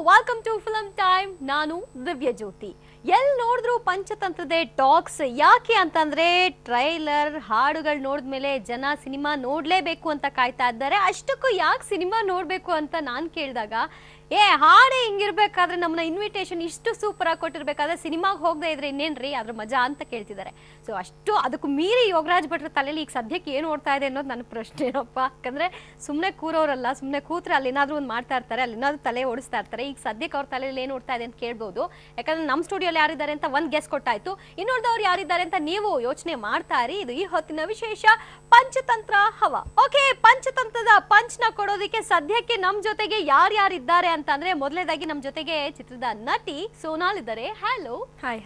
Welcome to film time. ನಾನು ದಿವ್ಯ ಜ್ಯೋತಿ. ಎಲ್ಲಿ ನೋಡಿದ್ರು ಪಂಚತಂತ್ರದ ಟಾಕ್ಸ್. ಯಾಕೆ ಅಂತಂದ್ರೆ ಟ್ರೈಲರ್ ಹಾಡುಗಳು ನೋಡಿದ್ಮೇಲೆ ಜನ ಸಿನಿಮಾ ನೋಡ್ಲೇಬೇಕು ಅಂತ ಕಾಯ್ತಾ ಇದ್ದಾರೆ. ಅಷ್ಟಕ್ಕೂ ಯಾಕೆ ಸಿನಿಮಾ ನೋಡ್ಬೇಕು ಅಂತ ನಾನು ಕೇಳಿದಾಗ ಹಾಡೇ ಹಿಂಗಿರ್ಬೇಕಾದ್ರೆ ನಮ್ಮನ್ನ ಇನ್ವಿಟೇಷನ್ ಇಷ್ಟು ಸೂಪರ್ ಆಗಿ ಕೊಟ್ಟಿರ್ಬೇಕಾದ್ರೆ ಸಿನಿಮಾಗೆ ಹೋಗದೆ ಇದ್ರೆ ಇನ್ನೇನ್ರಿ ಅದ್ರ ಮಜಾ ಅಂತ ಕೇಳ್ತಿದ್ದಾರೆ. ಸೊ ಅಷ್ಟು ಅದಕ್ಕೂ ಮೀರಿ ಯೋಗರಾಜ್ ಭಟ್ರ ತಲೆಯಲ್ಲಿ ಈಗ ಸದ್ಯಕ್ಕೆ ಏನು ಓಡ್ತಾ ಇದೆ ಅನ್ನೋದು ನನ್ನ ಪ್ರಶ್ನೆ ಏನಪ್ಪ. ಯಾಕಂದ್ರೆ ಸುಮ್ಮನೆ ಕೂರೋರಲ್ಲ, ಸುಮ್ಮನೆ ಕೂತ್ರೆ ಅಲ್ಲಿ ಏನಾದ್ರು ಒಂದು ಮಾಡ್ತಾ ಇರ್ತಾರೆ, ಅಲ್ಲಿ ಏನಾದ್ರು ತಲೆ ಓಡಿಸ್ತಾ ಇರ್ತಾರೆ. ಈಗ ಸದ್ಯಕ್ಕೆ ಅವ್ರ ತಲೆಯಲ್ಲಿ ಏನು ಓಡ್ತಾ ಇದೆ ಅಂತ ಕೇಳ್ಬೋದು. ಯಾಕಂದ್ರೆ ನಮ್ಮ ಸ್ಟುಡಿಯೋಲಿ ಯಾರಿದ್ದಾರೆ ಅಂತ ಒಂದು ಗೆಸ್ ಕೊಟ್ಟಾಯ್ತು. ಇನ್ನೊಂದವ್ರು ಯಾರಿದ್ದಾರೆ ಅಂತ ನೀವು ಯೋಚನೆ ಮಾಡ್ತಾ ಇರಿ. ಇದು ಈ ಹೊತ್ತಿನ ವಿಶೇಷ ಪಂಚತಂತ್ರ ಹವಾ. ಓಕೆ, ಪಂಚತಂತ್ರದ ಪಂಚ್ನ ಕೊಡೋದಕ್ಕೆ ಸದ್ಯಕ್ಕೆ ನಮ್ ಜೊತೆಗೆ ಯಾರ್ಯಾರಿದ್ದಾರೆ ಅಂತಂದ್ರೆ ಮೊದಲನೇದಾಗಿ ನಮ್ ಜೊತೆಗೆ ಚಿತ್ರದ ನಟಿ ಸೋನಾಲ್ ಇದ್ದಾರೆ. Hello,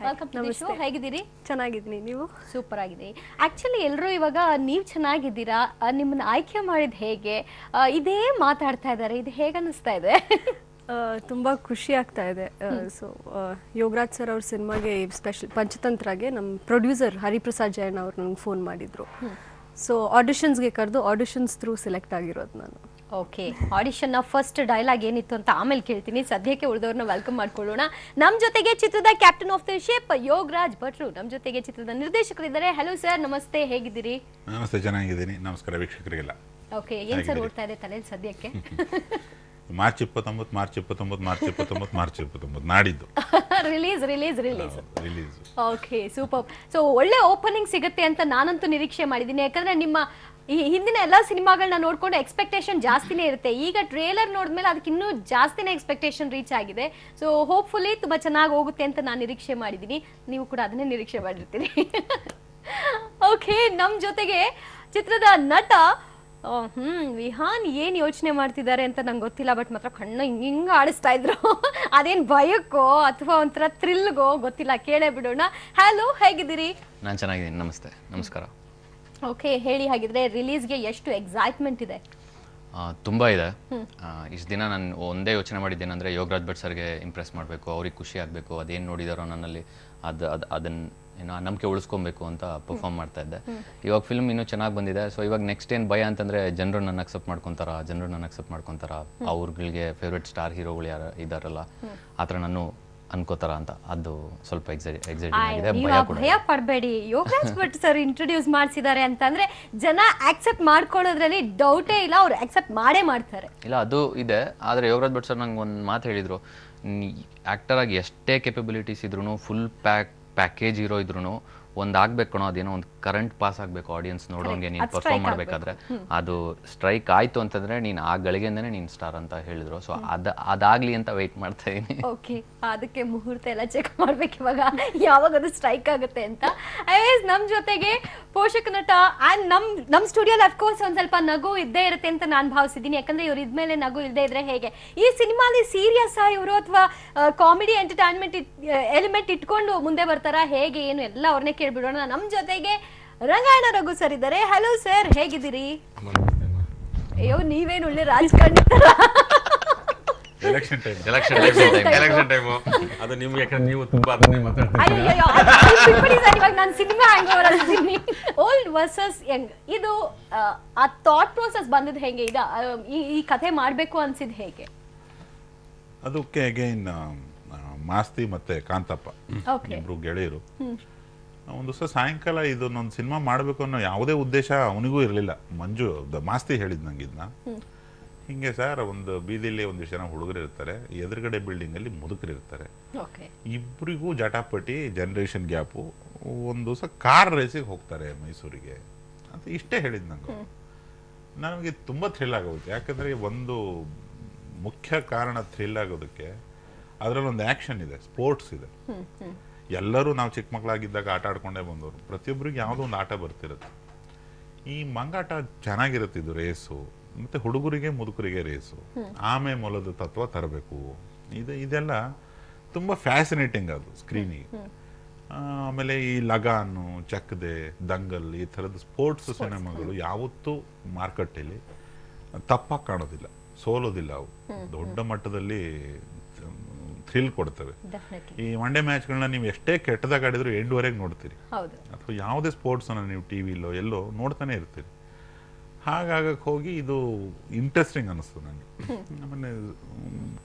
welcome to the show. ಹೇಗಿದ್ದೀರಿ? ಚೆನ್ನಾಗಿದ್ದೀನಿ, ನೀವು? ಸೂಪರ್ ಆಗಿದ್ದೀರಿ. ಆಕ್ಚುಲಿ ಎಲ್ಲರೂ ಇವಾಗ ನೀವು ಚೆನ್ನಾಗಿದ್ದೀರಾ, ನಿಮ್ಮನ್ನ ಆಯ್ಕೆ ಮಾಡಿದ್ ಹೇಗೆ, ಇದೇ ಮಾತಾಡ್ತಾ ಇದ್ದಾರೆ. ಇದು ಹೇಗೆ ಅನಿಸ್ತಾ ಇದೆ? ತುಂಬಾ ಖುಷಿ ಆಗ್ತಾ ಇದೆ. ಸೊ ಯೋಗರಾಜ್ ಸರ್ ಅವ್ರ ಸಿನಿಮಾಗೆ ಸ್ಪೆಷಲ್ ಪಂಚತಂತ್ರಗೆ ನಮ್ಮ ಪ್ರೊಡ್ಯೂಸರ್ ಹರಿಪ್ರಸಾದ್ ಜೈನ್ ಅವ್ರು ನಂಗೆ ಫೋನ್ ಮಾಡಿದ್ರು. ಸೊ ಆಡಿಷನ್ಸ್ಗೆ ಕರೆದು ಆಡಿಷನ್ಸ್ ಥ್ರೂ ಸೆಲೆಕ್ಟ್ ಆಗಿರೋದು ನಾನು. ಓಕೆ, ಆಡಿಷನ್ ನ ಫಸ್ಟ್ ಡೈಲಾಗ್ ಏನಿತ್ತು ಅಂತ ಆಮೇಲೆ ಕೇಳ್ತೀನಿ. ಸದ್ಯಕ್ಕೆ ಉಳಿದವ್ರನ್ನ ವೆಲ್ಕಮ್ ಮಾಡ್ಕೊಳ್ಳೋಣ. ನಮ್ ಜೊತೆಗೆ ಚಿತ್ರದ captain of the ship Yogaraj ಭಟ್ರು, ನಮ್ ಜೊತೆಗೆ ಚಿತ್ರದ ನಿರ್ದೇಶಕರಿದ್ದಾರೆ. ಹಲೋ ಸರ್, ನಮಸ್ತೆ, ಹೇಗಿದ್ದೀರಿ? ನಮಸ್ತೆ, ಚೆನ್ನಾಗಿದ್ದೀನಿ. ನಮಸ್ಕಾರ ವೀಕ್ಷಕರಿಗೆಲ್ಲ. ಓಕೆ, ಏನ್ ಸರ್ ಓಡ್ತಾ ಇದೆ ತಲೆ ಸದ್ಯಕ್ಕೆ? ಮಾರ್ಚ್ 29 ನಾಡಿದ್ದು ರಿಲೀಸ್. Okay, super. ಸೊ ಒಳ್ಳೆ ಓಪನಿಂಗ್ ಸಿಗುತ್ತೆ ಅಂತ ನಾನಂತೂ ನಿರೀಕ್ಷೆ ಮಾಡಿದ್ದೀನಿ. ಯಾಕಂದ್ರೆ ನಿಮ್ಮ ಈ ಹಿಂದಿನ ಎಲ್ಲಾ ಸಿನಿಮಾಗಳನ್ನ ನೋಡ್ಕೊಂಡು ಎಕ್ಸ್ಪೆಕ್ಟೇಷನ್ ಜಾಸ್ತಿನೇ ಇರುತ್ತೆ. ಈಗ ಟ್ರೇಲರ್ ನೋಡಿದ್ಮೇಲೆ ಅದಕ್ಕೆ ಇನ್ನೂ ಜಾಸ್ತಿನೇ ಎಕ್ಸ್ಪೆಕ್ಟೇಷನ್ ರೀಚ್ ಆಗಿದೆ. ಸೊ ಹೋಪ್ಫುಲಿ ತುಂಬಾ ಚೆನ್ನಾಗಿ ಹೋಗುತ್ತೆ ಅಂತ ನಾನು ನಿರೀಕ್ಷೆ ಮಾಡಿದ್ದೀನಿ. ನೀವು ಕೂಡ ಅದನ್ನೇ ನಿರೀಕ್ಷೆ ಮಾಡಿರ್ತೀರಿ. ಓಕೆ, ನಮ್ ಜೊತೆಗೆ ಚಿತ್ರದ ನಟ ವಿಹಾನ್ ಏನ್ ಯೋಚನೆ ಮಾಡ್ತಿದ್ದಾರೆ ಅಂತ ನಂಗೆ ಗೊತ್ತಿಲ್ಲ. ಬಟ್ ಮಾತ್ರ ಕಣ್ಣು ಹಿಂಗ ಆಡಿಸ್ತಾ ಇದ್ರು. ಅದೇನ್ ಭಯಕ್ಕೋ ಅಥವಾ ಒಂಥರ ಥ್ರಿಲ್ಗೋ ಗೊತ್ತಿಲ್ಲ, ಕೇಳೇ ಬಿಡೋಣ. ಹಲೋ, ಹೇಗಿದ್ದೀರಿ? ನಾನು ಚೆನ್ನಾಗಿದ್ದೀನಿ, ನಮಸ್ತೆ, ನಮಸ್ಕಾರ. ಓಕೆ, ಹೇಳಿ, ಹಾಗಿದ್ರೆ ರಿಲೀಸ್ಗೆ ಎಷ್ಟು ಎಕ್ಸೈಟ್ಮೆಂಟ್ ಇದೆ? ತುಂಬ ಇದೆ. ಇಷ್ಟು ದಿನ ನಾನು ಒಂದೇ ಯೋಚನೆ ಮಾಡಿದ್ದೇನೆಂದರೆ ಯೋಗರಾಜ್ ಭಟ್ ಸರ್ಗೆ ಇಂಪ್ರೆಸ್ ಮಾಡಬೇಕು, ಅವ್ರಿಗೆ ಖುಷಿ ಆಗಬೇಕು, ಅದೇನು ನೋಡಿದಾರೋ ನನ್ನಲ್ಲಿ ಅದನ್ನು ಏನೋ ನಂಬಿಕೆ ಉಳಿಸ್ಕೊಬೇಕು ಅಂತ ಪರ್ಫಾರ್ಮ್ ಮಾಡ್ತಾ ಇದ್ದೆ. ಇವಾಗ ಫಿಲ್ಮ್ ಇನ್ನೂ ಚೆನ್ನಾಗಿ ಬಂದಿದೆ. ಸೊ ಇವಾಗ ನೆಕ್ಸ್ಟ್ ಏನು ಭಯ ಅಂತಂದರೆ ಜನರು ನನ್ನ ಅಕ್ಸೆಪ್ಟ್ ಮಾಡ್ಕೊತಾರ, ಅವ್ರಿಗೆ ಫೇವ್ರೆಟ್ ಸ್ಟಾರ್ ಹೀರೋಗಳು ಯಾರು ಇದ್ದಾರಲ್ಲ ಆ ಥರ ನಾನು ಅನ್ಕೋತಾರ ಅಂತ. ಅದು ಸ್ವಲ್ಪ ಎಕ್ಸೈಟಿಂಗ್ ಆಗಿದೆ. ಭಯ ಪಡಬೇಡಿ, ಯೋಗರಾಜ್ ಭಟ್ ಸರ್ ಇಂಟ್ರೊಡ್ಯೂಸ್ ಮಾಡಿಸಿದ್ದಾರೆ ಅಂತಂದ್ರೆ ಜನ ಆಕ್ಸೆಪ್ಟ್ ಮಾಡ್ಕೊಳ್ಳೋದ್ರಲ್ಲಿ ಡೌಟೇ ಇಲ್ಲ, ಅವ್ರು ಆಕ್ಸೆಪ್ಟ್ ಮಾಡೇ ಮಾಡ್ತಾರೆ. ಇಲ್ಲ, ಅದು ಇದೆ. ಆದರೆ ಯೋಗರಾಜ್ ಭಟ್ ಸರ್ ನಂಗೆ ಒಂದು ಮಾತು ಹೇಳಿದರು, ಆ್ಯಕ್ಟರ್ ಆಗಿ ಎಷ್ಟೇ ಕೆಪಬಿಲಿಟೀಸ್ ಇದ್ರೂ, ಫುಲ್ ಪ್ಯಾಕೇಜ್ ಹೀರೋ ಇದ್ರೂ ಒಂದು ಆಗ್ಬೇಕು ಕಣೋ, ಅದೇನೋ ಒಂದು ಕರೆಂಟ್ ಪಾಸ್ ಆಗಬೇಕು ಆಡಿಯನ್ಸ್ ನೋಡೋಂಗೆ ನೀನು ಪರ್ಫಾರ್ಮ್ ಮಾಡಬೇಕಾದ್ರೆ. ಅದು ಸ್ಟ್ರೈಕ್ ಆಯಿತು ಅಂತಂದರೆ ನೀನು ಆ ಗಳಿಗೆಯಿಂದನೇ ನೀನು ಸ್ಟಾರ್ ಅಂತ ಹೇಳಿದ್ರು. ಸೊ ಅದಾಗಲಿ ಅಂತ ವೆಯ್ಟ್ ಮಾಡ್ತಾ ಇದ್ದೀನಿ. ಓಕೆ, ಅದಕ್ಕೆ ಮುಹೂರ್ತ ಎಲ್ಲ ಚೆಕ್ ಮಾಡ್ಬೇಕು ಇವಾಗ, ಯಾವಾಗ ಅದು ಸ್ಟ್ರೈಕ್ ಆಗುತ್ತೆ ಅಂತ. ನಮ್ಮ ಜೊತೆಗೆ ಪೋಷಕ ನಟ ಆ್ಯಂಡ್ ನಮ್ಮ ಸ್ಟುಡಿಯೋಲಿ ಅಫ್ಕೋರ್ಸ್ ಒಂದು ಸ್ವಲ್ಪ ನಗು ಇದ್ದೇ ಇರುತ್ತೆ ಅಂತ ನಾನು ಭಾವಿಸಿದ್ದೀನಿ. ಯಾಕಂದ್ರೆ ಇವ್ರು ಇದ್ಮೇಲೆ ನಗು ಇಲ್ಲದೆ ಇದ್ರೆ ಹೇಗೆ? ಈ ಸಿನಿಮಾಲಿ ಸೀರಿಯಸ್ ಇವರು ಅಥವಾ ಕಾಮಿಡಿ ಎಂಟರ್ಟೈನ್ಮೆಂಟ್ ಎಲಿಮೆಂಟ್ ಇಟ್ಕೊಂಡು ಮುಂದೆ ಬರ್ತಾರಾ, ಹೇಗೆ ಏನು ಎಲ್ಲ ಅವ್ರನ್ನೇ ಕೇಳ್ಬಿಡೋಣ. ನಮ್ಮ ಜೊತೆಗೆ ರಂಗಾಯಣ ರಘು ಸರ್ ಇದ್ದಾರೆ. ಹಲೋ ಸರ್, ಹೇಗಿದ್ದೀರಿ? ಅಯ್ಯೋ, ನೀವೇನು ಒಳ್ಳೆ ರಾಜಕಾರಣಿ ತರ. ಎಲೆಕ್ಷನ್ ಟೈಮ್ ಅದು ನಿಮ್ಗೆ, ಯಾಕಂದ್ರೆ ನೀವು ತುಂಬಾ ಅದನ್ನೇ ಮಾತಾಡ್ತೀರಿ. ಇವಾಗ ನಾನು ಸಿನಿಮಾ ಹ್ಯಾಂಗೋವರ್ ಅಂತೀನಿ, ಓಲ್ಡ್ ವರ್ಸಸ್ ಯಂಗ್. ಇದು ಆ ಥಾಟ್ ಪ್ರೋಸೆಸ್ ಬಂದಿದ್ದು ಹೇಗೆ? ಈ ಕಥೆ ಮಾಡ್ಬೇಕು ಅನ್ಸಿದ್ ಹೇಗೆ? ಅದಕ್ಕೆ ಅಗೈನ್ ಮಾಸ್ತಿ ಮತ್ತೆ ಕಾಂತಪ್ಪ ಇಬ್ರು ಗೆಳೆಯರು ಒಂದು ದಿವಸ ಸಾಯಂಕಾಲ ಇದನ್ನೊಂದು ಸಿನಿಮಾ ಮಾಡಬೇಕು ಅನ್ನೋ ಯಾವುದೇ ಉದ್ದೇಶ ಅವನಿಗೂ ಇರಲಿಲ್ಲ. ಮಂಜು ಮಾಸ್ತಿ ಹೇಳಿದ್ ನಂಗೆ ಇದನ್ನ, ಹಿಂಗೆ ಸರ್ ಒಂದು ಬೀದಿಲಿ ಒಂದಿಷ್ಟು ಜನ ಹುಡುಗರು ಇರ್ತಾರೆ, ಎದುರುಗಡೆ ಬಿಲ್ಡಿಂಗ್ ಅಲ್ಲಿ ಮುದುಕರು ಇರ್ತಾರೆ, ಇಬ್ಬರಿಗೂ ಜಟಾಪಟಿ ಜನರೇಷನ್ ಗ್ಯಾಪು, ಒಂದು ದಿವಸ ಕಾರ್ ರೇಸಿಗೆ ಹೋಗ್ತಾರೆ ಮೈಸೂರಿಗೆ ಅಂತ ಇಷ್ಟೇ ಹೇಳಿದ್ ನಂಗೆ. ನನಗೆ ತುಂಬಾ ಥ್ರಿಲ್ ಆಗೋಗುತ್ತೆ. ಯಾಕಂದ್ರೆ ಒಂದು ಮುಖ್ಯ ಕಾರಣ ಥ್ರಿಲ್ ಆಗೋದಕ್ಕೆ ಅದರಲ್ಲಿ ಒಂದು ಆ್ಯಕ್ಷನ್ ಇದೆ, ಸ್ಪೋರ್ಟ್ಸ್ ಇದೆ. ಎಲ್ಲರೂ ನಾವು ಚಿಕ್ಕ ಮಕ್ಕಳಾಗಿದ್ದಾಗ ಆಟ ಆಡ್ಕೊಂಡೇ ಬಂದವರು, ಪ್ರತಿಯೊಬ್ಬರಿಗೆ ಯಾವುದೋ ಒಂದು ಆಟ ಬರ್ತಿರುತ್ತೆ. ಈ ಮಂಗಾಟ ಚೆನ್ನಾಗಿರುತ್ತೆ, ಇದು ರೇಸು, ಮತ್ತೆ ಹುಡುಗರಿಗೆ ಮುದುಕರಿಗೆ ರೇಸು, ಆಮೆ ಮೊಲದ ತತ್ವ ತರಬೇಕು, ಇದೆಲ್ಲ ತುಂಬ ಫ್ಯಾಸಿನೇಟಿಂಗ್ ಅದು ಸ್ಕ್ರೀನಿಗೆ. ಆಮೇಲೆ ಈ ಲಗಾನು, ಚಕ್ದೆ, ದಂಗಲ್ ಈ ಥರದ ಸ್ಪೋರ್ಟ್ಸ್ ಸಿನಿಮಾಗಳು ಯಾವತ್ತೂ ಮಾರ್ಕೆಟಲ್ಲಿ ತಪ್ಪಾಗಿ ಕಾಣೋದಿಲ್ಲ, ಸೋಲೋದಿಲ್ಲ. ಅವು ದೊಡ್ಡ ಮಟ್ಟದಲ್ಲಿ ಥ್ರಿಲ್ ಕೊಡ್ತವೆ. ಈ ಒನ್ ಡೇ ಮ್ಯಾಚ್ಗಳನ್ನ ನೀವು ಎಷ್ಟೇ ಕೆಟ್ಟದಾಗ ಆಡಿದ್ರು ಎಂಡ್ವರೆಗೆ ನೋಡ್ತೀರಿ, ಅಥವಾ ಯಾವುದೇ ಸ್ಪೋರ್ಟ್ಸ್ ಅನ್ನ ನೀವು ಟಿವಿಲೋ ಎಲ್ಲೋ ನೋಡ್ತಾನೆ ಇರ್ತೀರಿ. ಹಾಗಾಗಕ್ಕೆ ಹೋಗಿ ಇದು ಇಂಟ್ರೆಸ್ಟಿಂಗ್ ಅನ್ನಿಸ್ತು ನನಗೆ. ಆಮೇಲೆ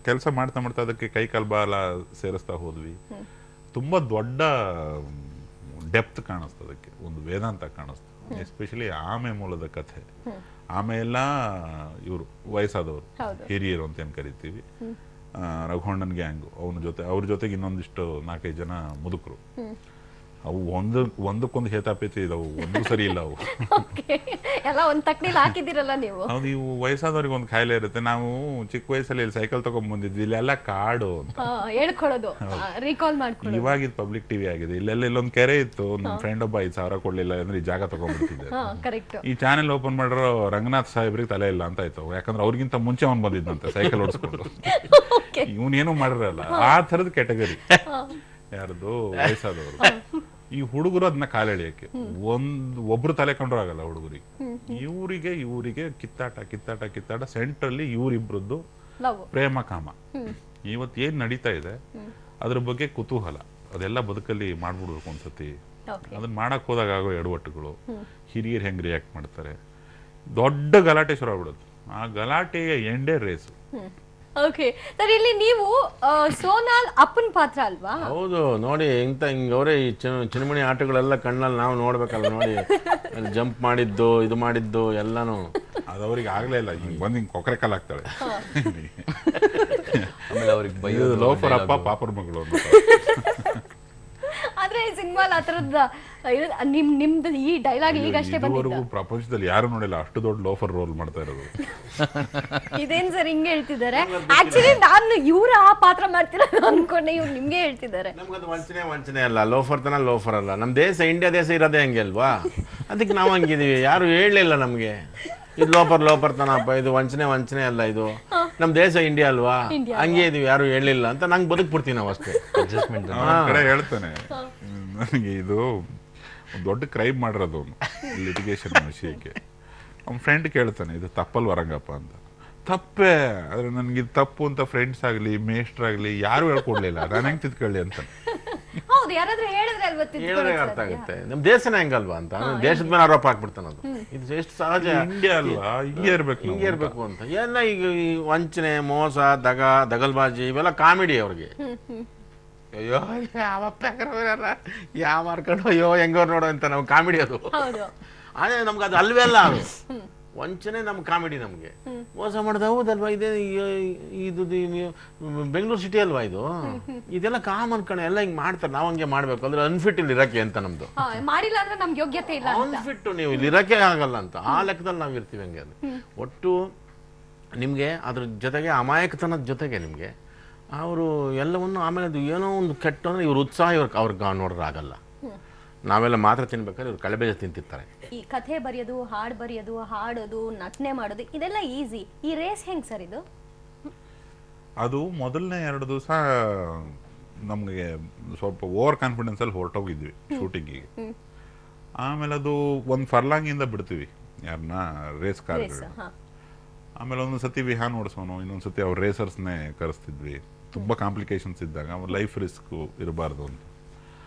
ಕೆಲಸ ಮಾಡ್ತಾ ಮಾಡ್ತಾ ಅದಕ್ಕೆ ಕೈ ಕಾಲು ಬಾಲ ಸೇರಿಸ್ತಾ ಹೋದ್ವಿ. ತುಂಬ ದೊಡ್ಡ ಡೆಪ್ತ್ ಕಾಣಿಸ್ತು ಅದಕ್ಕೆ, ಒಂದು ವೇದಾಂತ ಕಾಣಿಸ್ತು. ಎಸ್ಪೆಷಲಿ ಆಮೆ ಮೂಲದ ಕಥೆ. ಆಮೆ ಎಲ್ಲ ಇವರು ವಯಸ್ಸಾದವರು, ಹಿರಿಯರು ಅಂತ ಏನು ಕರಿತೀವಿ. ರಘುವಣ್ಣನ್ ಗ್ಯಾಂಗು ಅವ್ರ ಜೊತೆಗೆ ಇನ್ನೊಂದಿಷ್ಟು 4-5 ಜನ ಮುದುಕರು. ಅವು ಒಂದಕ್ಕೊಂದು ಹೇತಾಪೇತಿ ಇದಾವು, ಒಂದು ಸರಿ ಇಲ್ಲ ಅವು. ಎಲ್ಲ ಒಂದ್ ತಕ್ಕಡಿಲಿ ಹಾಕಿದಿರಲ್ಲ ನೀವು. ಹೌದು, ಇವು ವಯಸ್ಸಾದವ್ರಿಗೆ ಒಂದು ಕಾಯಿಲೆ ಇರುತ್ತೆ. ನಾವು ಚಿಕ್ಕ ವಯಸ್ಸಲ್ಲಿ ಇಲ್ಲಿ ಸೈಕಲ್ ತಗೊಂಡ್ ಬಂದಿದ್ವಿ, ಇಲ್ಲೆಲ್ಲ ಕಾಡು ಅಂತ ಹೇಳ್ಕೊಳ್ಳೋದು, ರೀಕಾಲ್ ಮಾಡ್ಕೊಳ್ಳೋದು. ಇವಾಗ ಇದು ಪಬ್ಲಿಕ್ ಟಿವಿ ಆಗಿದೆ. ಇಲ್ಲೊಂದು ಕೆರೆ ಇತ್ತು, ನಮ್ಮ ಫ್ರೆಂಡ್ ಒಬ್ಬ 5,000 ಕೊಡ್ಲಿಲ್ಲ ಅಂದ್ರೆ ಈ ಜಾಗ ತಗೊಂಡ್ಬಿಡ್ತಿದ್ದೆ. ಈ ಚಾನೆಲ್ ಓಪನ್ ಮಾಡಿರೋ ರಂಗನಾಥ್ ಸಾಹೇಬ್ರಿಗೆ ತಲೆ ಇಲ್ಲ ಅಂತ ಆಯ್ತು, ಯಾಕಂದ್ರೆ ಅವ್ರಿಗಿಂತ ಮುಂಚೆ ಅವ್ನು ಬಂದಿದ್ದಂತೆ ಸೈಕಲ್ ಓಡಿಸ್ಕೊಂಡು. ಇವನೇನು ಮಾಡಿರಲ್ಲ, ಆ ಥರದ ಕೆಟಗರಿ ಯಾರ್ದು ವಯಸ್ಸಾದವರು. ಈ ಹುಡುಗರು ಅದನ್ನ ಕಾಲೆಳೆಯಕ್ಕೆ ಒಬ್ರು ತಲೆ ಕಂಡ್ರು ಆಗಲ್ಲ ಹುಡುಗರಿಗೆ. ಇವರಿಗೆ ಕಿತ್ತಾಟ ಸೆಂಟ್ರಲ್ಲಿ ಇವರಿಬ್ರದ್ದು ಪ್ರೇಮ ಕಾಮ. ಇವತ್ತು ಏನ್ ನಡೀತಾ ಇದೆ ಅದ್ರ ಬಗ್ಗೆ ಕುತೂಹಲ, ಅದೆಲ್ಲ ಬದುಕಲ್ಲಿ ಮಾಡ್ಬಿಡ್ಬೇಕು ಅನ್ಸತಿ. ಅದನ್ನ ಮಾಡಕ್ ಹೋದಾಗ ಆಗೋ ಎಡವಟ್ಟುಗಳು, ಹಿರಿಯರು ಹೆಂಗ್ ರಿಯಾಕ್ಟ್ ಮಾಡ್ತಾರೆ, ದೊಡ್ಡ ಗಲಾಟೆ ಶುರು ಆಗ್ಬಿಡುತ್ತೆ. ಆ ಗಲಾಟೆಯ ಎಂಡೇ ರೇಸು. ಓಕೆ ಸರ್, ಇಲ್ಲಿ ನೀವು ಸೋನಾಲ್ ಅಪ್ಪನ ಪಾತ್ರ ಅಲ್ವಾ? ಹೌದು, ನೋಡಿ ಹಿಂಗವ್ರೆ ಈ ಚಿನ್ಮಣಿ ಆಟಗಳೆಲ್ಲ ಕಣ್ಣಲ್ಲಿ ನಾವು ನೋಡ್ಬೇಕಲ್ಲ. ನೋಡಿ ಜಂಪ್ ಮಾಡಿದ್ದು, ಇದು ಮಾಡಿದ್ದು ಎಲ್ಲಾನು ಅದವ್ರಿಗೆ ಆಗ್ಲೇ ಇಲ್ಲ. ಹಿಂಗ್ ಬಂದ್ ಹಿಂಗ್ ಕೊಕ್ಕರೆ ಕಾಲ್ ಆಗ್ತಾಳೆ. ಆಮೇಲೆ ಅವ್ರಿಗೆ ಲೋಫರ್ ಅಪ್ಪ ಪಾಪರ್ ಮಗಳು. ಆದ್ರೆ ಈ ಸಿನಿಮಾಲ್ ಆತರದ ನಿಮ್ದು ಈ ಡೈಲಾಗ್ ಈಗಷ್ಟೇ ಬಂದಿದ್ದು. ಪ್ರಪಂಚದಲ್ಲಿ ಯಾರು ನೋಡಿಲ್ಲ ಅಷ್ಟು ದೊಡ್ಡ ಲೋಫರ್ ರೋಲ್ ಮಾಡ್ತಾ ಇರೋದು. ಇದೇನ್ ಸರ್ ಹಿಂಗೆ ಹೇಳ್ತಿದ್ದಾರೆ? ಆಕ್ಚುಲಿ ನಾನು ಇವ್ರ ಆ ಪಾತ್ರ ಮಾಡ್ತಿರೋದು ಅನ್ಕೊಂಡೆ, ಇವ್ರು ನಿಮ್ಗೆ ಹೇಳ್ತಿದ್ದಾರೆ. ನಮ್ಗದು ವಂಚನೆ ಅಲ್ಲ, ಲೋಫರ್ ಅಲ್ಲ. ನಮ್ ದೇಶ, ಇಂಡಿಯಾ ದೇಶ ಇರೋದೇ ಹಂಗೆ ಅಲ್ವಾ? ಅದಕ್ಕೆ ನಾವು ಹಂಗಿದೀವಿ. ಯಾರು ಹೇಳಲಿಲ್ಲ ನಮ್ಗೆ ಇದು ಲೋಫರ್ ತನಪ್ಪ, ಇದು ವಂಚನೆ ಅಲ್ಲ, ಇದು ನಮ್ ದೇಶ ಇಂಡಿಯಾ ಅಲ್ವಾ, ಹಂಗೆ ಇದೀವಿ, ಯಾರು ಹೇಳಲಿಲ್ಲ ಅಂತ ನಂಗೆ ಬದುಕ್ಬಿಡ್ತೀವಿ ನಾವು ಅಷ್ಟೇ. ಅಡ್ಜಸ್ಟ್ಮೆಂಟ್ ಕಡೆ ಹೇಳ್ತಾನೆ ನನಗೆ ಇದು ದೊಡ್ಡ ಕ್ರೈಮ್ ಮಾಡಿರೋದು ಅವನು ಲಿಟಿಗೇಷನ್ ವಿಷಯಕ್ಕೆ. ಅವ್ನ ಫ್ರೆಂಡ್ ಕೇಳ್ತಾನೆ, ಇದು ತಪ್ಪಲ್ವ ರಂಗಪ್ಪ ಅಂತ. ತಪ್ಪೇ, ಆದ್ರೆ ನನ್ಗೆ ಇದು ತಪ್ಪು ಅಂತ ಫ್ರೆಂಡ್ಸ್ ಆಗ್ಲಿ ಮೇಸ್ಟ್ರಾಗ್ಲಿ ಯಾರು ಹೇಳ್ಕೊಡ್ಲಿಲ್ಲ, ನಾನು ಹೆಂಗ್ ತಿದ್ಕೊಳ್ಳಿ ಅಂತ. ಹೌದು, ಯಾರಾದ್ರೂ ಹೇಳಿದ್ರೆ ಅರ್ಥ ಆಗುತ್ತೆ. ನಮ್ ದೇಶನೇ ಹೆಂಗಲ್ವಾ ಅಂತ, ದೇಶದ ಮೇಲೆ ಆರೋಪ ಹಾಕ್ಬಿಡ್ತಾನ. ಅದು ಇದು ಎಷ್ಟು ಸಹಜ. ಇಂಡಿಯಾ ಅಲ್ವಾ, ಹಿಂಗೆ ಇರ್ಬೇಕು ಅಂತ. ಎಲ್ಲ ಈಗ ಈ ವಂಚನೆ, ಮೋಸ, ದಗಲ್ಬಾಜಿ ಇವೆಲ್ಲ ಕಾಮಿಡಿ ಅವ್ರಿಗೆ. ಅಯ್ಯೋ ಯಾವ ಮಾರ್ಕೊಂಡು ಅಯ್ಯೋ ಹೆಂಗವ್ರು ನೋಡೋ ಅಂತ ನಾವು ಕಾಮಿಡಿ ಅದು. ಆದ್ರೆ ನಮ್ಗೆ ಅದು ಅಲ್ವೇ ಅಲ್ಲ. ಅದು ವಂಚನೆ ನಮ್ ಕಾಮಿಡಿ. ನಮ್ಗೆ ಮೋಸ ಮಾಡೋದು ಹೌದಲ್ವಾ, ಇದೇ ಇದು ಬೆಂಗಳೂರು ಸಿಟಿ ಅಲ್ವಾ ಇದು, ಇದೆಲ್ಲ ಕಾಮನ್ ಕಣ, ಎಲ್ಲ ಹಿಂಗ್ ಮಾಡ್ತಾರೆ, ನಾವ್ ಹಂಗೆ ಮಾಡ್ಬೇಕು ಅಂದ್ರೆ ಅನ್ಫಿಟ್ ಇಲ್ಲಿ ಇರಕ್ಕೆ ಅಂತ. ನಮ್ದು ಅನ್ಫಿಟ್, ನೀವು ಇಲ್ಲಿ ಇರಕ್ಕೆ ಆಗಲ್ಲ ಅಂತ ಆ ಲೆಕ್ಕದಲ್ಲಿ ನಾವ್ ಇರ್ತೀವಿ. ಹಂಗೆ ಅದು ಒಟ್ಟು ನಿಮ್ಗೆ ಅದ್ರ ಜೊತೆಗೆ ಅಮಾಯಕತನದ ಜೊತೆಗೆ ನಿಮ್ಗೆ ಅವರು ಎಲ್ಲವನ್ನು ಆಮೇಲೆ ಅದು ಏನೋ ಒಂದು ಕೆಟ್ಟ ಅಂದ್ರೆ ಇವ್ರ ಉತ್ಸಾಹ ಅವ್ರಿಗೆ ನೋಡ್ರೆ ಆಗಲ್ಲ. ನಾವೆಲ್ಲ ಮಾತ್ರ ತಿನ್ಬೇಕಾದ್ರೆ ಇವ್ರು ಕಳೆಬೇಜ ತಿಂತಿರ್ತಾರೆ. ಈ ಕಥೆ ಬರೆಯೋದು, ಹಾಡು ಬರೆಯೋದು, ಹಾಡೋದು, ನಟನೆ ಮಾಡೋದು ಇದೆಲ್ಲ ಈಸಿ. ಈ ರೇಸ್ ಹೆಂಗ್ ಸರ್ ಇದು? ಅದು ಮೊದಲನೇ 2 ದಿವಸ ನಮ್ಗೆ ಸ್ವಲ್ಪ ಓವರ್ ಕಾನ್ಫಿಡೆನ್ಸ್ ಅಲ್ಲಿ ಹೊರಟೋಗಿದ್ವಿ ಶೂಟಿಂಗಿಗೆ. ಆಮೇಲೆ ಅದು ಒಂದು ಫರ್ಲಾಂಗಿಂದ ಬಿಡ್ತೀವಿ ಯಾರನ್ನ ರೇಸ್ ಕಾರ್. ಆಮೇಲೆ ಒಂದೊಂದ್ಸತಿ ವಿಹಾನ್ ಓಡಿಸೋನು, ಇನ್ನೊಂದ್ಸತಿ ಅವ್ರ ರೇಸರ್ಸ್ನೇ ಕರೆಸ್ತಿದ್ವಿ. ತುಂಬ ಕಾಂಪ್ಲಿಕೇಶನ್ಸ್ ಇದ್ದಾಗ ಅವ್ರ ಲೈಫ್ ರಿಸ್ಕ್ ಇರಬಾರ್ದು ಅಂತ.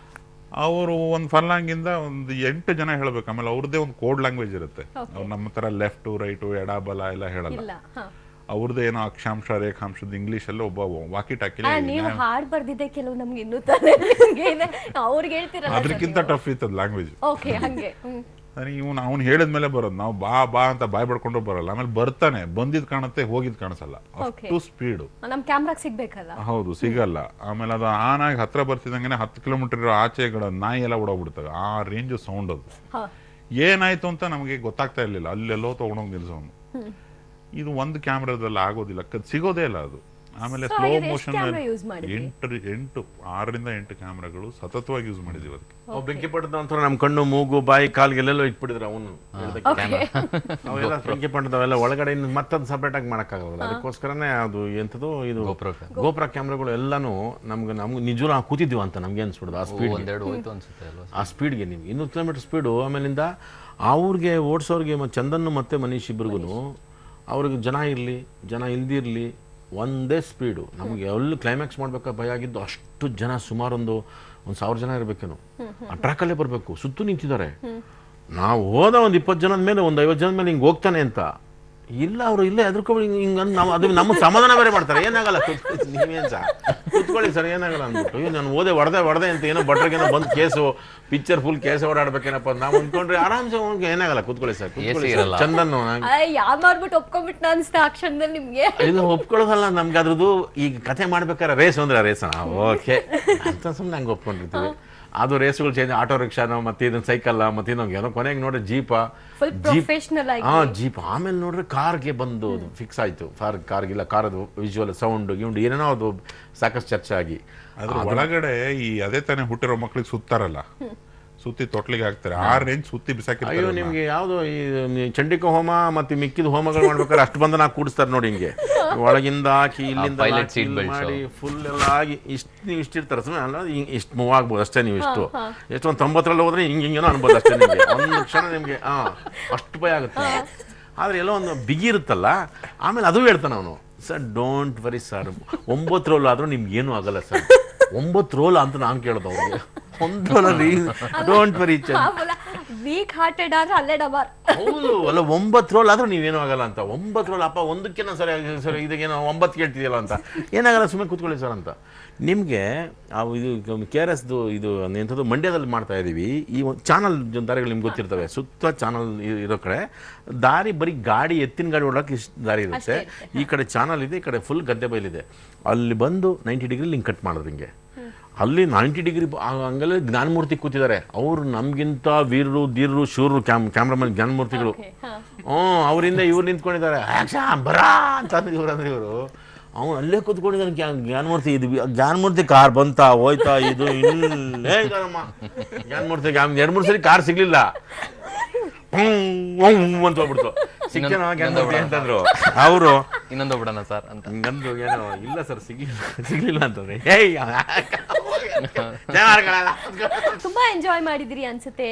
ಅವರು ಒಂದು ಫರ್ಲಾಂಗಿಂದ ಒಂದು 8 ಜನ ಹೇಳ್ಬೇಕು. ಆಮೇಲೆ ಅವ್ರದ್ದೇ ಒಂದು ಕೋಡ್ ಲ್ಯಾಂಗ್ವೇಜ್ ಇರುತ್ತೆ. ಅವ್ರು ನಮ್ಮ ತರ ಲೆಫ್ಟು ರೈಟು ಎಡ ಬಲ ಎಲ್ಲ ಹೇಳಲ್ಲ. ಅವ್ರದ್ದು ಏನೋ ಅಕ್ಷಾಂಶ ರೇಖಾಂಶದ ಇಂಗ್ಲಿಷ್ ಅಲ್ಲಿ ಒಬ್ಬ ವಾಕಿ ಟಾಕಿ. ನೀವು ಹಾಡ್ ಬರ್ದಿದ್ದೆ ಕೆಲವು ನಮ್ಗೆ ಇನ್ನೂ ಅವ್ರಿಗೆ ಹೇಳ್ತೀರಲ್ಲ, ಅದಕ್ಕಿಂತ ಟಫ್ ಇತ್ತು ಲ್ಯಾಂಗ್ವೇಜ್. ಓಕೆ, ಹಂಗೆ ಅವ್ನು ಹೇಳಿದ್ಮೇಲೆ ಬರೋದು. ನಾವು ಬಾ ಅಂತ ಬಾಯ್ ಬಡ್ಕೊಂಡು ಬರಲ್ಲ. ಆಮೇಲೆ ಬರ್ತಾನೆ, ಬಂದಿದ್ ಕಾಣುತ್ತೆ, ಹೋಗಿದ್ ಕಾಣಿಸಲ್ಲ, ಅಷ್ಟು ಸ್ಪೀಡು. ನಮ್ ಕ್ಯಾಮ್ರಾಗ್ ಸಿಗ್ಬೇಕಲ್ಲ. ಹೌದು, ಸಿಗಲ್ಲ. ಆಮೇಲೆ ಅದು ಆನ್ ಆಗಿ ಹತ್ರ ಬರ್ತಿದಂಗೆ 10 ಕಿಲೋಮೀಟರ್ ಇರೋ ಆಚೆಗಳ ನಾಯಿ ಎಲ್ಲ ಓಡೋಗ್ಬಿಡ್ತವೆ. ಆ ರೇಂಜ್ ಸೌಂಡ್ ಅದು. ಏನಾಯ್ತು ಅಂತ ನಮಗೆ ಗೊತ್ತಾಗ್ತಾ ಇರ್ಲಿಲ್ಲ. ಅಲ್ಲೆಲ್ಲೋ ತಗೊಂಡೋಗಿ ನಿಲ್ಸೋನು. ಇದು ಒಂದು ಕ್ಯಾಮ್ರಾದಲ್ಲಿ ಆಗೋದಿಲ್ಲ, ಸಿಗೋದೇ ಇಲ್ಲ ಅದು. ಆಮೇಲೆ ಸ್ಲೋ ಮೋಷನ್ 6 ಕ್ಯಾಮ್ರಾಗಳು ಸತತವಾಗಿ ಯೂಸ್ ಮಾಡಿದೀವಿ. ಅದಕ್ಕೆ ಬೆಂಕಿ ಪಟ್ಟದ ಒಂಥರ ನಮ್ ಕಣ್ಣು, ಮೂಗು, ಬಾಯಿ, ಕಾಲ್ಗೆಲ್ಲೆಲ್ಲೋ ಇಟ್ಬಿಟ್ಟಿದ್ರು. ಅವನು ಅವೆಲ್ಲ ಬೆಂಕಿ ಪಟ್ಟದವೆಲ್ಲ ಒಳಗಡೆ ಮತ್ತದ್ ಸಪರೇಟ್ ಆಗಿ ಮಾಡಕ್ಕಾಗಲ್ಲ. ಅದಕ್ಕೋಸ್ಕರನೇ ಅದು ಎಂತದ್ದು ಇದು ಗೋಪುರ ಕ್ಯಾಮ್ರಾಗಳು ಎಲ್ಲಾನು ನಮ್ಗೆ ನಿಜವೂ ನಾವು ಕೂತಿದ್ವಿ ಅಂತ ನಮ್ಗೆ ಅನ್ಸ್ಬಿಡುದು. ಆ ಸ್ಪೀಡ್, ಆ ಸ್ಪೀಡ್ಗೆ ನೀವು 200 ಕಿಲೋಮೀಟರ್ ಸ್ಪೀಡು. ಆಮೇಲಿಂದ ಅವ್ರಿಗೆ ಓಡಿಸೋರ್ಗೆ ಚಂದನ್ ಮತ್ತೆ ಮನೀಶ್ ಇಬ್ರಿಗೂ ಅವ್ರಿಗೆ ಜನ ಇರಲಿ ಜನ ಇಲ್ದಿರ್ಲಿ ಒಂದೇ ಸ್ಪೀಡು. ನಮ್ಗೆ ಎಲ್ಲಿ ಕ್ಲೈಮ್ಯಾಕ್ಸ್ ಮಾಡ್ಬೇಕಾ ಭಯ ಆಗಿದ್ದು. ಅಷ್ಟು ಜನ, ಸುಮಾರು ಒಂದು 1000 ಜನ ಇರಬೇಕೇನು. ಆ ಟ್ರ್ಯಾಕಲ್ಲೇ ಬರಬೇಕು. ಸುತ್ತು ನಿಂತಿದ್ದಾರೆ. ನಾವು ಹೋದ ಒಂದು 20 ಜನದ ಮೇಲೆ ಒಂದು 50 ಜನದ ಮೇಲೆ ಹಿಂಗೆ ಹೋಗ್ತಾನೆ ಅಂತ ಇಲ್ಲ ಅವರು ಇಲ್ಲೇ ಎದ್ರಕೊಂಡು ಹಿಂಗೆ ನಾವು ಅದು ನಮ್ಮ ಸಮಾಧಾನ ಬೇರೆ ಮಾಡ್ತಾರೆ ಏನಾಗಲ್ಲ ನೀವೇನು ಸರ್ ಕೂತ್ಕೊಳ್ಳಿ ಸರ್ ಏನಾಗಲ್ಲ ಅಂದ್ಬಿಟ್ಟು ಅಯ್ಯೋ ನಾನು ಹೊಡೆದೆ ಅಂತ ಏನೋ ಬಟ್ರಿಗೇನೋ ಬಂದು ಕೇಸು ಪಿಕ್ಚರ್ ಫುಲ್ ಕೇಸ್ ಓಡಾಡ್ಬೇಕೇನಪ್ಪ ನಾವು ಅಂದ್ಕೊಂಡ್ರೆ ಆರಾಮ್ಸೆ ಏನಾಗಲ್ಲ ಕೂತ್ಕೊಳ್ಳಿ ಸರ್ ಚಂದನ್ ಯಾರು ಮಾಡ್ಬಿಟ್ಟು ಒಪ್ಕೊಂಡ್ಬಿಟ್ಟು ಅನ್ಸ್ತಾ ಆ ಕ್ಷಣದಲ್ಲಿ ನಿಮ್ಗೆ ಇಲ್ಲ ಒಪ್ಕೊಳ್ಳೋದಲ್ಲ ನಮ್ಗೆ ಅದ್ರದ್ದು ಈಗ ಕಥೆ ಮಾಡ್ಬೇಕಾದ್ರೆ ರೇಸ್ ಅಂದ್ರೆ ರೇಸ್ ಓಕೆ ಅಂತ ಸುಮ್ಮನೆ ಹಂಗೆ ಒಪ್ಕೊಂಡಿರ್ತೀವಿ ಅದು ರೇಸ್ಗಳು ಚೇಂಜ್ ಆಟೋ ರಿಕ್ಷಾನೋ ಮತ್ತೆ ಇದನ್ನ ಸೈಕಲ್ ಮತ್ತೆ ಇನ್ನೊಂದು ಏನೋ ಕೊನೆಗೆ ನೋಡ್ರಿ ಜೀಪ್ ಆಮೇಲೆ ನೋಡ್ರಿ ಕಾರ್ಗೆ ಬಂದು ಫಿಕ್ಸ್ ಆಯ್ತು ಕಾರ್ಗಿಲ್ಲ ಕಾರದು ವಿಜುವಲ್ ಸೌಂಡ್ ಗಿಂಡ್ ಏನೇನೋ ಅದು ಸಾಕಷ್ಟು ಚರ್ಚೆ ಆಗಿ ಅದ್ರ ಒಳಗಡೆ ಈ ಅದೇ ತಾನೇ ಹುಟ್ಟಿರೋ ಮಕ್ಳಿಗೆ ಸುತ್ತಾರಲ್ಲ ಸುತ್ತಿ ತೊಟ್ಲಿಗೆ ಹಾಕ್ತಾರೆ ಆ ರೇಂಜ್ ಸುತ್ತಿ ಬಿಸಾಕಿರ್ತಾರೆ. ಅಯ್ಯೋ ನಿಮ್ಗೆ ಯಾವ್ದು ಈ ಚಂಡಿಕ ಹೋಮ ಮತ್ತೆ ಮಿಕ್ಕಿದ ಹೋಮಗಳು ಮಾಡ್ಬೇಕಾದ್ರೆ ಅಷ್ಟು ಬಂಧನ ಕೂಡಿಸ್ತಾರೆ ನೋಡಿ ಹಿಂಗೆ ಒಳಗಿಂದ ಹಾಕಿ ಇಲ್ಲಿಂದ ಮಾಡಿ ಫುಲ್ ಎಲ್ಲ ಆಗಿ ಇಷ್ಟಿರ್ತಾರೆ ಸುಮ್ಮನೆ ಅಲ್ಲ ಇಷ್ಟು ಮೂವ್ ಆಗ್ಬೋದು ಅಷ್ಟೇ. ನೀವು ಎಷ್ಟೊಂದು 90ರಲ್ಲಿ ಹೋದ್ರೆ ಹಿಂಗೇನೋ ಅನ್ಬೋದು ಅಷ್ಟೇ ನಿಮಗೆ ಒಂದು ಕ್ಷಣ ನಿಮ್ಗೆ ಅಷ್ಟು ಭಯ ಆಗುತ್ತೆ. ಆದ್ರೆ ಎಲ್ಲೋ ಒಂದು ಬಿಗಿ ಇರುತ್ತಲ್ಲ ಆಮೇಲೆ ಅದು ಹೇಳ್ತಾನೆ ಅವನು sir don't worry sir 9 role ಆದ್ರೂ ನಿಮ್ಗೆ ಏನೂ ಆಗಲ್ಲ ಸರ್ 9 ರೋಲ್ ಅಂತ ನಾನು ಕೇಳ್ದ ಅವ್ರಿಗೆ ಡೋಂಟ್ ವರಿ ವೀಕ್ ಹಾರ್ಟೆಡ್ ಆದ್ರೆ ಅಲ್ಲೇ ಡಬರ್ ಹೌದು ಅಲ್ಲ 9 ರೋಲ್ ಆದ್ರೂ ನೀವೇನೂ ಆಗಲ್ಲ ಅಂತ 9 ರೋಲ್ ಅಪ್ಪ ಒಂದಕ್ಕೇನೋ ಸರ್ ಇದಕ್ಕೇನೋ 9 ಕೇಳ್ತಿದೆಯಲ್ಲ ಅಂತ ಏನಾಗಲ್ಲ ಸುಮ್ಮನೆ ಕೂತ್ಕೊಳ್ಳಿ ಸರ್ ಅಂತ. ನಿಮಗೆ ಇದು KRSದು ಇದು ಎಂಥದ್ದು ಮಂಡ್ಯದಲ್ಲಿ ಮಾಡ್ತಾ ಇದ್ದೀವಿ. ಈ ಚಾನಲ್ ದಾರಿಗಳು ನಿಮ್ಗೆ ಗೊತ್ತಿರ್ತವೆ ಸುತ್ತ ಚಾನಲ್ ಇರೋ ಕಡೆ ದಾರಿ ಬರೀ ಗಾಡಿ ಎತ್ತಿನ ಗಾಡಿ ಓಡೋಕೆ ಇಷ್ಟು ದಾರಿ ಇರುತ್ತೆ. ಈ ಕಡೆ ಚಾನಲ್ ಇದೆ ಈ ಕಡೆ ಫುಲ್ ಗದ್ದೆ ಬೈಲಿದೆ. ಅಲ್ಲಿ ಬಂದು 90 ಡಿಗ್ರಿ ಹಿಂಗೆ ಕಟ್ ಮಾಡಿದ್ರು ಹಿಂಗೆ ಅಲ್ಲಿ 90 ಡಿಗ್ರಿ ಹಂಗಲ್ಲೇ ಜ್ಞಾನಮೂರ್ತಿ ಕೂತಿದ್ದಾರೆ. ಅವರು ನಮ್ಗಿಂತ ವೀರರು ಧೀರರು ಶೂರರು ಕ್ಯಾಮ್ರಾಮನ್ ಜ್ಞಾನಮೂರ್ತಿಗಳು. ಅವರಿಂದ ಇವ್ರು ನಿಂತ್ಕೊಂಡಿದ್ದಾರೆ ಬರಾ ಅಂತ ಇವರು ಅವನು ಅಲ್ಲೇ ಕೂತ್ಕೊಂಡಿದ್ದಾನೆ ಜ್ಞಾನಮೂರ್ತಿ. ಇದು ಜ್ಞಾನಮೂರ್ತಿ ಕಾರ್ ಬಂತ ಹೋಯ್ತಾ ಇದು ಇಲ್ಲೇ ಇದ್ದಾರಮ್ಮ ಜ್ಞಾನಮೂರ್ತಿ 2-3 ಸರಿ ಕಾರ್ ಸಿಗ್ಲಿಲ್ಲ ಅಂತ ಹೋಗ್ಬಿಡ್ತು. ಸಿಕ್ಕೇನೋ ಜ್ಞಾನಮೂರ್ತಿ ಅಂತಂದ್ರು ಅವರು ಇನ್ನೊಂದು ಬಿಡೋಣ ಸರ್ ಅಂತ ಹಂಗಂದು ಏನೋ ಇಲ್ಲ ಸರ್ ಸಿಗ್ಲಿಲ್ಲ ಅಂತಂದ್ರೆ ತುಂಬಾ ಎಂಜಾಯ್ ಮಾಡಿದ್ರಿ ಅನ್ಸುತ್ತೆ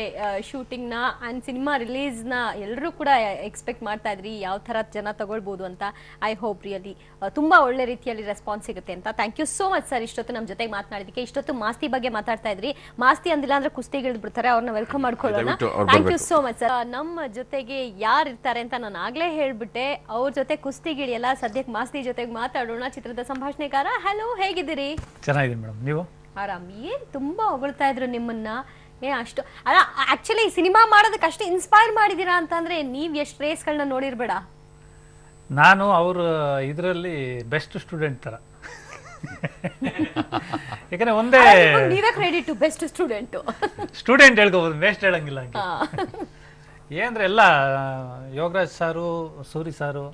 ಶೂಟಿಂಗ್ ನ ಅಂಡ್ ಸಿನಿಮಾ ರಿಲೀಸ್ ನ ಎಲ್ಲರೂ ಕೂಡ ಎಕ್ಸ್ಪೆಕ್ಟ್ ಮಾಡ್ತಾ ಇದ್ರಿ ಯಾವ ತರ ಜನ ತಗೊಳ್ಬಹುದು ಅಂತ. ಐ ಹೋಪ್ ರಿಯಲಿ ತುಂಬಾ ಒಳ್ಳೆ ರೀತಿಯಲ್ಲಿ ರೆಸ್ಪಾನ್ಸ್ ಸಿಗುತ್ತೆ ಅಂತ. Thank you so much sir ಇಷ್ಟೊತ್ತು ನಮ್ಮ ಜೊತೆಗೆ ಮಾತನಾಡಿದಕ್ಕೆ. ಇಷ್ಟೊತ್ತು ಮಾಸ್ತಿ ಬಗ್ಗೆ ಮಾತಾಡ್ತಾ ಇದ್ರಿ. ಮಾಸ್ತಿ ಅಂದಿಲ್ಲ ಅಂದ್ರೆ ಕುಸ್ತಿಗೆ ಇಳಿದ್ಬಿಡ್ತಾರೆ, ಅವ್ರನ್ನ ವೆಲ್ಕಮ್ ಮಾಡ್ಕೊಳ್ಳೋಣ. Thank you so much sir. ನಮ್ಮ ಜೊತೆಗೆ ಯಾರು ಇರ್ತಾರೆ ಅಂತ ನಾನು ಆಗ್ಲೇ ಹೇಳ್ಬಿಟ್ಟೆ, ಅವ್ರ ಜೊತೆ ಕುಸ್ತಿಗಿಳಿಯಲ್ಲ ಸದ್ಯಕ್ಕೆ ಮಾಸ್ತಿ ಜೊತೆಗೆ ಮಾತಾಡೋಣ. ಚಿತ್ರದ ಸಂಭಾಷಣೆಕಾರ ಹಲೋ, ಹೇಗಿದ್ದೀರಿ? ಚೆನ್ನಾಗಿದ್ದೀನಿ ಮೇಡಮ್, ನೀವು? ಆರಾಮ್. ಏನ್ ತುಂಬಾ ಹೊಗಳ್ತಾ ಇದ್ರು ನಿಮ್ಮನ್ನ. ಅಷ್ಟು ಅಲ್ಲ ಆಕ್ಚುಲಿ ಸಿನಿಮಾ ಮಾಡೋದಕ್ಕೆ ಅಷ್ಟು ಇನ್ಸ್ಪೈರ್ ಮಾಡಿದೀರಾ ಅಂತಂದ್ರೆ ನೀವ್ ಎಷ್ಟು ರೇಸ್ಗಳನ್ನ ನೋಡಿರ್ಬೇಡ. ನಾನು ಅವ್ರ ಇದರಲ್ಲಿ ಬೆಸ್ಟ್ ಸ್ಟೂಡೆಂಟ್ ತರ. ಯಾಕಂದ್ರೆ ಒಂದೇ ನೀವೇ ಕ್ರೆಡಿಟ್ ಬೆಸ್ಟ್ ಸ್ಟೂಡೆಂಟ್ ಹೇಳ್ಕೋಬಹುದು, ಬೆಸ್ಟ್ ಹೇಳಂಗಿಲ್ಲ. ಏನಂದ್ರೆ ಎಲ್ಲ ಯೋಗರಾಜ್ ಸಾರು, ಸೂರಿ ಸಾರು,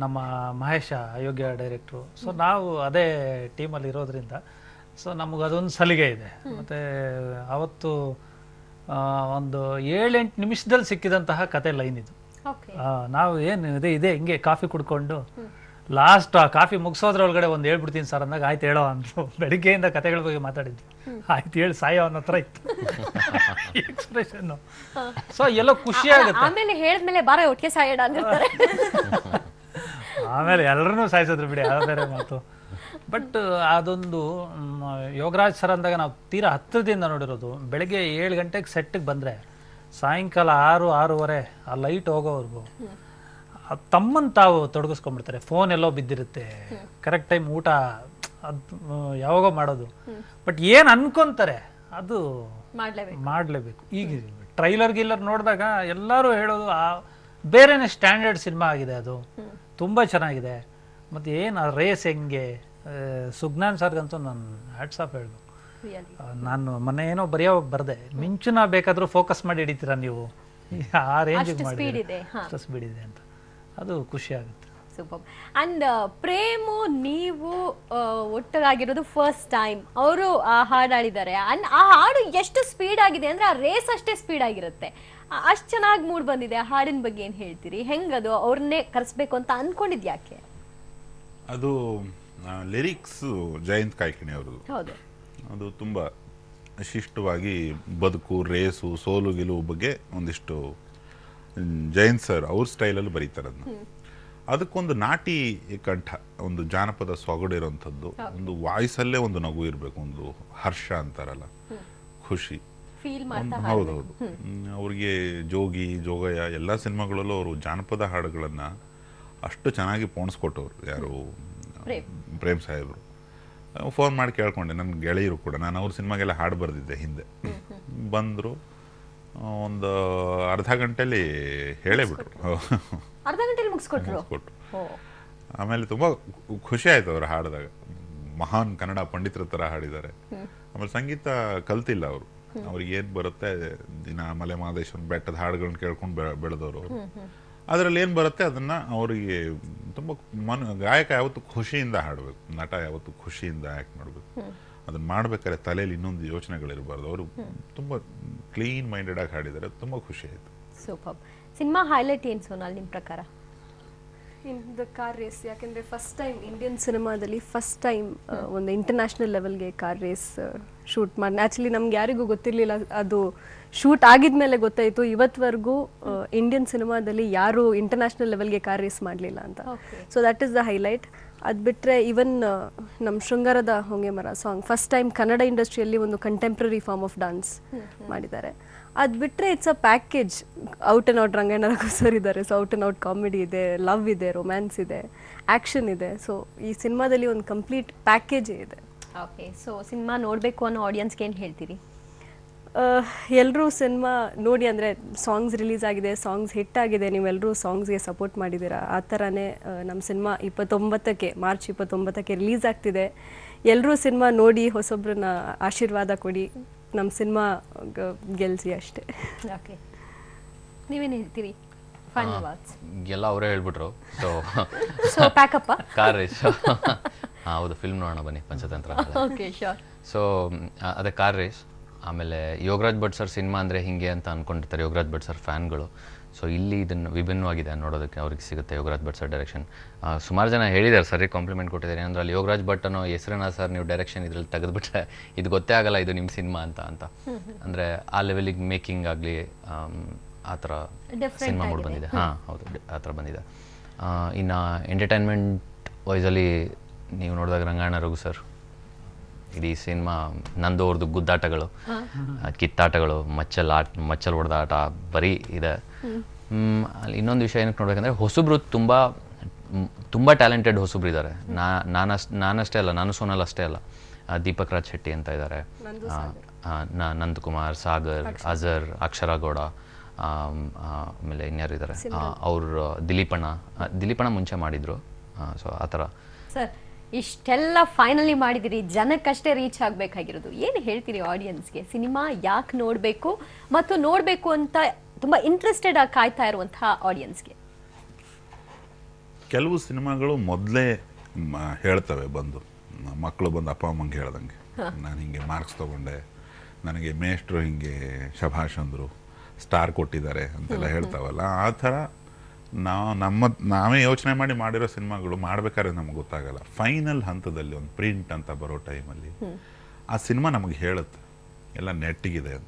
ನಮ್ಮ ಮಹೇಶ ಅಯೋಗ್ಯ ಡೈರೆಕ್ಟ್ರು. ಸೊ ನಾವು ಅದೇ ಟೀಮಲ್ಲಿ ಇರೋದ್ರಿಂದ ಸೊ ನಮಗೆ ಅದೊಂದು ಸಲಿಗೆ ಇದೆ. ಮತ್ತು ಅವತ್ತು ಒಂದು 7-8 ನಿಮಿಷದಲ್ಲಿ ಸಿಕ್ಕಿದಂತಹ ಕತೆ ಲೈನ್ ಇದು. ನಾವು ಏನು ಇದೆ ಹಿಂಗೆ ಕಾಫಿ ಕುಡ್ಕೊಂಡು ಲಾಸ್ಟ್ ಆ ಕಾಫಿ ಮುಗಿಸೋದ್ರೊಳಗಡೆ ಒಂದು ಹೇಳ್ಬಿಡ್ತೀನಿ ಸರ್ ಅಂದಾಗ ಆಯ್ತು ಹೇಳೋ ಅಂದರು. ಬೆಳಿಗ್ಗೆಯಿಂದ ಕತೆಗಳ ಬಗ್ಗೆ ಮಾತಾಡಿದ್ವಿ. ಆಯ್ತು ಹೇಳಿ ಸಾಯೋ ಅನ್ನೋ ಹತ್ರ ಇತ್ತು ಎಕ್ಸ್ಪ್ರೆಷನ್. ಸೊ ಎಲ್ಲೋ ಖುಷಿ ಆಗುತ್ತೆ. ಆಮೇಲೆ ಹೇಳಿದ್ಮೇಲೆ ಬಾರ ಒಟ್ಟಿಗೆ ಸಾಯೋಣ ಅಂದಿರ್ತಾರೆ. ಆಮೇಲೆ ಎಲ್ಲರನ್ನೂ ಸಾಯಿಸಿದ್ರು ಬಿಡಿ, ಅದು ಬೇರೆ ಮಾತು. ಬಟ್ ಅದೊಂದು ಯೋಗರಾಜ್ ಸರ್ ಅಂದಾಗ ನಾವು ತೀರಾ ಹತ್ತಿರದಿಂದ ನೋಡಿರೋದು. ಬೆಳಗ್ಗೆ 7 ಗಂಟೆಗೆ ಸೆಟ್ಟಿಗೆ ಬಂದರೆ ಸಾಯಂಕಾಲ 6-6:30 ಆ ಲೈಟ್ ಹೋಗೋವರೆಗೂ ತಮ್ಮನ್ನು ತಾವು ತೊಡಗಿಸ್ಕೊಂಡ್ಬಿಡ್ತಾರೆ. ಫೋನ್ ಎಲ್ಲೋ ಬಿದ್ದಿರುತ್ತೆ, ಕರೆಕ್ಟ್ ಟೈಮ್ ಊಟ ಅದು ಯಾವಾಗೋ ಮಾಡೋದು. ಬಟ್ ಏನು ಅನ್ಕೊಂತಾರೆ ಅದು ಮಾಡಲೇಬೇಕು. ಈಗ ಟ್ರೈಲರ್ ಗಿಲ್ಲರ್ ನೋಡಿದಾಗ ಎಲ್ಲರೂ ಹೇಳೋದು ಬೇರೆನೇ ಸ್ಟ್ಯಾಂಡರ್ಡ್ ಸಿನಿಮಾ ಆಗಿದೆ, ಅದು ತುಂಬ ಚೆನ್ನಾಗಿದೆ. ಮತ್ತು ಏನು ಆ ರೇಸ್ ಹೆಂಗೆ ಸುಜ್ಞಾನ್ ಸರ್ಗಂತೂ ನಾನು ಹ್ಯಾಟ್ಸ್ ಆಫ್ ಹೇಳ್ಬೇಕು. ನಾನು ಮೊನ್ನೆ ಏನೋ ಬರೆದೆ, ಮಿಂಚುನ ಬೇಕಾದರೂ ಫೋಕಸ್ ಮಾಡಿ ಹಿಡಿತೀರಾ ನೀವು, ಆ ರೇಂಜಿಗೆ ಮಾಡಿದ್ರೆ ಅಷ್ಟು ಸ್ಪೀಡ್ ಇದೆ ಅಂತ. ಅದು ಖುಷಿ ಆಗುತ್ತೆ. ಸೂಪರ್. ಅಂಡ್ ಪ್ರೇಮು ನೀವು ಒಟ್ಟಾಗಿರೋದು ಫಸ್ಟ್ ಟೈಮ್. ಅವರು ಆ ಹಾಡು ಆಡಿದ್ದಾರೆ. ಅಂಡ್ ಆ ಹಾಡು ಎಷ್ಟು ಸ್ಪೀಡ್ ಆಗಿದೆ ಅಂದ್ರೆ ಆ ರೇಸ್ ಅಷ್ಟೇ ಸ್ಪೀಡ್ ಆಗಿರುತ್ತೆ. ಅಷ್ಟು ಚೆನ್ನಾಗಿ ಮೂಡ್ ಬಂದಿದೆ. ಆ ಹಾಡಿನ ಬಗ್ಗೆ ಏನು ಹೇಳ್ತೀರಿ? ಹೆಂಗದು ಅವ್ರನ್ನೇ ಕರೆಸ್ಬೇಕು ಅಂತ ಅನ್ಕೊಂಡಿದ್ಯಾಕೆ? ಅದು ಲಿರಿಕ್ಸ್ ಜಯಂತ್ ಕಾಯ್ಕಿಣಿ ಅವ್ರದ್ದು. ಹೌದು, ಅದು ತುಂಬ ಶಿಷ್ಟವಾಗಿ ಬದುಕು, ರೇಸು, ಸೋಲು ಗೆಲುವು ಬಗ್ಗೆ ಒಂದಿಷ್ಟು ಜಯಂತ್ ಸರ್ ಅವ್ರ ಸ್ಟೈಲಲ್ಲಿ ಬರೀತಾರೆ ಅದನ್ನ. ಅದಕ್ಕೊಂದು ನಾಟಿ ಕಂಠ, ಒಂದು ಜಾನಪದ ಸೊಗಡಿರೋಂಥದ್ದು, ಒಂದು ವಾಯ್ಸಲ್ಲೇ ಒಂದು ನಗು ಇರಬೇಕು, ಒಂದು ಹರ್ಷ ಅಂತಾರಲ್ಲ, ಖುಷಿ. ಫೀಲ್ ಮಾಡ್ತಾ ಹೌದೌದು. ಅವ್ರಿಗೆ ಜೋಗಿ ಜೋಗಯ್ಯ ಎಲ್ಲ ಸಿನಿಮಾಗಳಲ್ಲೂ ಅವರು ಜಾನಪದ ಹಾಡುಗಳನ್ನು ಅಷ್ಟು ಚೆನ್ನಾಗಿ ಪೋಣಿಸ್ಕೊಟ್ಟವ್ರು. ಯಾರು ಪ್ರೇಮ್ ಸಾಹೇಬರು. ಫೋನ್ ಮಾಡಿ ಕೇಳ್ಕೊಂಡೆ, ನನ್ನ ಗೆಳೆಯರು ಕೂಡ. ನಾನು ಅವ್ರ ಸಿನಿಮಾಗೆಲ್ಲ ಹಾಡು ಬರೆದಿದ್ದೆ ಹಿಂದೆ. ಬಂದರು, ಒಂದು ಅರ್ಧ ಗಂಟೆಯಲ್ಲಿ ಹೇಳೇ ಬಿಟ್ರು. ಅರ್ಧ ಗಂಟೆಲಿ ಮುಗಿಸ್ಕೊಟ್ರು. ಆಮೇಲೆ ತುಂಬ ಖುಷಿ ಆಯ್ತು ಅವ್ರು ಹಾಡಿದಾಗ. ಮಹಾನ್ ಕನ್ನಡ ಪಂಡಿತರ ಥರ ಹಾಡಿದ್ದಾರೆ. ಆಮೇಲೆ ಸಂಗೀತ ಕಲ್ತಿಲ್ಲ ಅವರು. ಅವ್ರಿಗೆ ಏನು ಬರುತ್ತೆ, ದಿನ ಮಲೆ ಮಹದೇಶ್ವರ ಬೆಟ್ಟದ ಹಾಡುಗಳನ್ನ ಕೇಳ್ಕೊಂಡು ಬೆಳೆದವರು ಅವರು. ಅದರಲ್ಲಿ ಏನು ಬರುತ್ತೆ ಅದನ್ನು ಅವರಿಗೆ ತುಂಬ ಗಾಯಕ ಯಾವತ್ತು ಖುಷಿಯಿಂದ ಹಾಡಬೇಕು, ನಟ ಯಾವತ್ತು ಖುಷಿಯಿಂದ ಆ್ಯಕ್ಟ್ ಮಾಡಬೇಕು. ಅದನ್ನು ಮಾಡ್ಬೇಕಾದ್ರೆ ತಲೆಯಲ್ಲಿ ಇನ್ನೊಂದು ಯೋಚನೆಗಳಿರಬಾರ್ದು. ಅವರು ತುಂಬ ಕ್ಲೀನ್ ಮೈಂಡೆಡ್ ಆಗಿ ಹಾಡಿದ್ದಾರೆ. ತುಂಬ ಖುಷಿ ಆಯಿತು. ಸೂಪರ್. ಸಿನಿಮಾ ಹೈಲೈಟ್ ಏನು ಸೋನಾಲ್ ನಿಮ್ಮ ಪ್ರಕಾರ? ಇನ್ ದ ಕಾರ್ ರೇಸ್, ಯಾಕೆಂದರೆ ಫಸ್ಟ್ ಟೈಮ್ ಇಂಡಿಯನ್ ಸಿನಿಮಾದಲ್ಲಿ ಫಸ್ಟ್ ಟೈಮ್ ಒಂದು ಇಂಟರ್ನ್ಯಾಷನಲ್ ಲೆವೆಲ್ಗೆ ಕಾರ್ ರೇಸ್ ಶೂಟ್ ಮಾಡಿ. ಆ್ಯಕ್ಚುಲಿ ನಮ್ಗೆ ಯಾರಿಗೂ ಗೊತ್ತಿರಲಿಲ್ಲ, ಅದು ಶೂಟ್ ಆಗಿದ್ಮೇಲೆ ಗೊತ್ತಾಯಿತು ಇವತ್ತವರೆಗೂ ಇಂಡಿಯನ್ ಸಿನಿಮಾದಲ್ಲಿ ಯಾರು ಇಂಟರ್ನ್ಯಾಷನಲ್ ಲೆವೆಲ್ಗೆ ಕಾರ್ ರೇಸ್ ಮಾಡಲಿಲ್ಲ ಅಂತ. So that is the highlight. ಅದು ಬಿಟ್ಟರೆ ಈವನ್ ನಮ್ಮ ಶೃಂಗಾರದ ಹೊಂಗೆ ಮರ ಸಾಂಗ್ ಫಸ್ಟ್ ಟೈಮ್ ಕನ್ನಡ ಇಂಡಸ್ಟ್ರಿಯಲ್ಲಿ ಒಂದು ಕಂಟೆಂಪ್ರರಿ ಫಾರ್ಮ್ ಆಫ್ ಡಾನ್ಸ್ ಮಾಡಿದ್ದಾರೆ. ಅದು ಬಿಟ್ಟರೆ it's a package. Out and out Ranganna Raghu sir ಇದ್ದಾರೆ. So out and out comedy ಇದೆ, ಲವ್ ಇದೆ, ರೊಮ್ಯಾನ್ಸ್ ಇದೆ, ಆ್ಯಕ್ಷನ್ ಇದೆ. ಸೊ ಈ ಸಿನಿಮಾದಲ್ಲಿ ಒಂದು ಕಂಪ್ಲೀಟ್ ಪ್ಯಾಕೇಜೇ ಇದೆ. ಓಕೆ. ಸೊ ಸಿನಿಮಾ ನೋಡಬೇಕು ಅನ್ನೋ ಆಡಿಯನ್ಸ್ಗೆ ಏನು ಹೇಳ್ತೀರಿ? ಎಲ್ಲರೂ ಸಿನಿಮಾ ನೋಡಿ, ಅಂದರೆ ಸಾಂಗ್ಸ್ ರಿಲೀಸ್ ಆಗಿದೆ, ಸಾಂಗ್ಸ್ ಹಿಟ್ ಆಗಿದೆ, ನೀವೆಲ್ಲರೂ ಸಾಂಗ್ಸ್ಗೆ ಸಪೋರ್ಟ್ ಮಾಡಿದ್ದೀರಾ. ಆ ಥರನೇ ನಮ್ಮ ಸಿನಿಮಾ ಮಾರ್ಚ್ 29ಕ್ಕೆ ರಿಲೀಸ್ ಆಗ್ತಿದೆ. ಎಲ್ಲರೂ ಸಿನಿಮಾ ನೋಡಿ ಹೊಸೊಬ್ರನ್ನ ಆಶೀರ್ವಾದ ಕೊಡಿ, ನಮ್ಮ ಸಿನಿಮಾ ಗೆಲ್ಸಿ ಅಷ್ಟೇ. ಓಕೆ, ನೀವೇನು ಹೇಳ್ತೀರಿ? ಫೈನಲ್ ವರ್ಡ್ಸ್ ಎಲ್ಲ ಅವರೇ ಹೇಳ್ಬಿಟ್ರು. So pack up car race. ಹೌದು, ಫಿಲ್ಮ್ ನೋಡೋಣ ಬನ್ನಿ, ಪಂಚತಂತ್ರ. Okay, sure. ಸೊ ಅದೇ ಕಾರ್ ರೇಸ್. ಆಮೇಲೆ ಯೋಗರಾಜ್ ಭಟ್ ಸರ್ ಸಿನಿಮಾ ಅಂದರೆ ಹಿಂಗೆ ಅಂತ ಅಂದ್ಕೊಂಡಿರ್ತಾರೆ ಯೋಗರಾಜ್ ಭಟ್ ಸರ್ ಫ್ಯಾನ್ಗಳು. ಸೊ ಇಲ್ಲಿ ಇದನ್ನು ವಿಭಿನ್ನವಾಗಿದೆ ನೋಡೋದಕ್ಕೆ ಅವ್ರಿಗೆ ಸಿಗುತ್ತೆ ಯೋಗರಾಜ್ ಭಟ್ ಸರ್ ಡೈರೆಕ್ಷನ್. ಸುಮಾರು ಜನ ಹೇಳಿದ್ದಾರೆ, ಸರಿ ಕಾಂಪ್ಲಿಮೆಂಟ್ ಕೊಟ್ಟಿದ್ದಾರೆ. ಅಂದರೆ ಅಲ್ಲಿ ಯೋಗರಾಜ್ ಭಟ್ ಅನ್ನೋ ಹೆಸರನ್ನ ಸರ್ ನೀವು ಡೈರೆಕ್ಷನ್ ಇದರಲ್ಲಿ ತೆಗೆದುಬಿಟ್ರೆ ಇದು ಗೊತ್ತೇ ಆಗಲ್ಲ ಇದು ನಿಮ್ಮ ಸಿನಿಮಾ ಅಂತ. ಅಂದರೆ ಆ ಲೆವೆಲಿಗೆ ಮೇಕಿಂಗ್ ಆಗಲಿ ಆ ಥರ ಸಿನಿಮಾ ಮೂಡ್ ಬಂದಿದೆ. ಹಾಂ ಹೌದು, ಆ ಥರ ಬಂದಿದೆ. ಇನ್ನು ಎಂಟರ್ಟೈನ್ಮೆಂಟ್ ವೈಸಲ್ಲಿ ನೀವು ನೋಡಿದಾಗ ರಂಗಾಯಣ ರಘು ಸರ್ ಇಡೀ ಸಿನಿಮಾ ನಂದು ಅವ್ರದ್ದು ಗುದ್ದಾಟಗಳು, ಕಿತ್ತಾಟಗಳು, ಮಚ್ಚಲ್ ಹೊಡೆದ ಆಟ ಬರೀ ಇದೆ. ಅಲ್ಲಿ ಇನ್ನೊಂದು ವಿಷಯ ಏನಕ್ಕೆ ನೋಡ್ಬೇಕಂದ್ರೆ ಹೊಸಬ್ರು ತುಂಬ ಟ್ಯಾಲೆಂಟೆಡ್ ಹೊಸಬ್ರು ಇದ್ದಾರೆ. ನಾನಷ್ಟೇ ಅಲ್ಲ, ನಾನು ಸೋನಲ್ ಅಷ್ಟೇ ಅಲ್ಲ, ದೀಪಕ್ ರಾಜ್ ಶೆಟ್ಟಿ ಅಂತ ಇದ್ದಾರೆ, ನಂದಕುಮಾರ್, ಸಾಗರ್, ಅಜರ್, ಅಕ್ಷರ ಗೌಡ, ಆಮೇಲೆ ಇನ್ಯಾರು ಇದ್ದಾರೆ ಅವ್ರು, ದಿಲೀಪಣ್ಣ ಮುಂಚೆ ಮಾಡಿದ್ರು. ಸೊ ಆ ಥರ. ಸರ್, ಇಷ್ಟೆಲ್ಲ ಫೈನಲಿ ಮಾಡಿದಿರಿ, ಜನಕ್ಕಷ್ಟೇ ರೀಚ್ ಆಗಬೇಕಾಗಿರೋದು. ಏನು ಹೇಳ್ತೀರಿ ಆಡಿಯನ್ಸ್ಗೆ? ಸಿನಿಮಾ ಯಾಕೆ ನೋಡಬೇಕು ಮತ್ತು ನೋಡಬೇಕು ಅಂತ ತುಂಬ ಇಂಟ್ರೆಸ್ಟೆಡ್ ಆಗಿ ಕಾಯ್ತಾ ಇರುವಂತಹ ಆಡಿಯನ್ಸ್ಗೆ? ಕೆಲವು ಸಿನಿಮಾಗಳು ಮೊದಲೇ ಹೇಳ್ತವೆ, ಬಂದು ಮಕ್ಕಳು ಬಂದು ಅಪ್ಪ ಅಮ್ಮಂಗೆ ಹೇಳ್ದಂಗೆ, ನಾನು ಹಿಂಗೆ ಮಾರ್ಕ್ಸ್ ತೊಗೊಂಡೆ, ನನಗೆ ಮೇಷ್ಟ್ರು ಹಿಂಗೆ ಶಭಾಷ್ ಅಂದರು, ಸ್ಟಾರ್ ಕೊಟ್ಟಿದ್ದಾರೆ ಅಂತೆಲ್ಲ ಹೇಳ್ತಾವಲ್ಲ. ಆ ಥರ ನಾವೇ ಯೋಚನೆ ಮಾಡಿರೋ ಸಿನಿಮಾಗಳು ಮಾಡ್ಬೇಕಾದ್ರೆ ನಮ್ಗೆ ಗೊತ್ತಾಗಲ್ಲ. ಫೈನಲ್ ಹಂತದಲ್ಲಿ ಒಂದು ಪ್ರಿಂಟ್ ಅಂತ ಬರೋ ಟೈಮಲ್ಲಿ ಆ ಸಿನಿಮಾ ನಮಗೆ ಹೇಳುತ್ತೆ ಎಲ್ಲ ನೆಟ್ಟಿಗಿದೆ ಅಂತ.